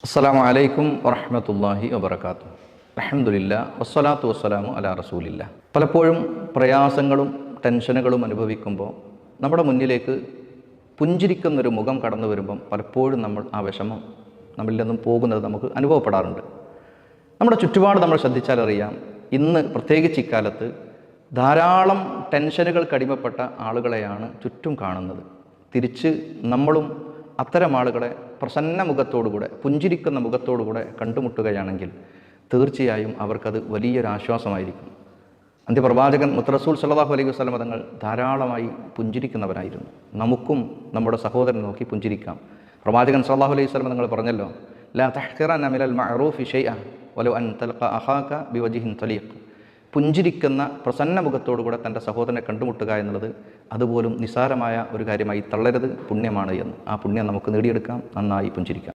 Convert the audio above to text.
അസ്സലാമു അലൈക്കും വറഹ്മത്തുള്ളാഹി വബറകാതുഹു. അൽഹംദുലില്ലാഹ് വസ്സലാത്തു വസ്സലാമു അലാ റസൂലില്ലാഹ്. പലപ്പോഴും പ്രയാസങ്ങളും ടെൻഷനുകളും അനുഭവിക്കുമ്പോൾ നമ്മുടെ മുന്നിലേക്ക് പുഞ്ചിരിക്കുന്നൊരു മുഖം കടന്നു വരുമ്പം പലപ്പോഴും നമ്മൾ ആ വിഷമം നമ്മളിൽ നിന്നും പോകുന്നത് നമുക്ക് അനുഭവപ്പെടാറുണ്ട്. നമ്മുടെ ചുറ്റുപാട് നമ്മൾ ശ്രദ്ധിച്ചാലറിയാം, ഇന്ന് പ്രത്യേകിച്ച് ഇക്കാലത്ത് ധാരാളം ടെൻഷനുകൾക്ക് അടിമപ്പെട്ട ആളുകളെയാണ് ചുറ്റും കാണുന്നത്. തിരിച്ച് നമ്മളും അത്തരം ആളുകളെ പ്രസന്ന മുഖത്തോടുകൂടെ, പുഞ്ചിരിക്കുന്ന മുഖത്തോടുകൂടെ കണ്ടുമുട്ടുകയാണെങ്കിൽ തീർച്ചയായും അവർക്കത് വലിയൊരാശ്വാസമായിരിക്കും. അന്ത്യപ്രവാചകൻ മുത്തറസൂൽ സല്ലല്ലാഹു അലൈഹി വസല്ലം തങ്ങൾ ധാരാളമായി പുഞ്ചിരിക്കുന്നവരായിരുന്നു. നമുക്കും നമ്മുടെ സഹോദരൻ നോക്കി പുഞ്ചിരിക്കാം. പ്രവാചകൻ സല്ലല്ലാഹു അലൈഹി വസല്ലം തങ്ങൾ പറഞ്ഞല്ലോ, ലാ തഹ്ഖിറന്ന മിനൽ മഅറൂഫി ഷൈഅ വലൗ അൻ തൽഖ അഖാക ബിവജ്ഹിൻ തലീഖ്. പുഞ്ചിരിക്കുന്ന പ്രസന്ന മുഖത്തോടുകൂടെ തൻ്റെ സഹോദരനെ കണ്ടുമുട്ടുക എന്നുള്ളത് അതുപോലും നിസ്സാരമായ ഒരു കാര്യമായി തള്ളരുത്, പുണ്യമാണ് എന്ന്. ആ പുണ്യം നമുക്ക് നേടിയെടുക്കാം. നന്നായി പുഞ്ചിരിക്കാം.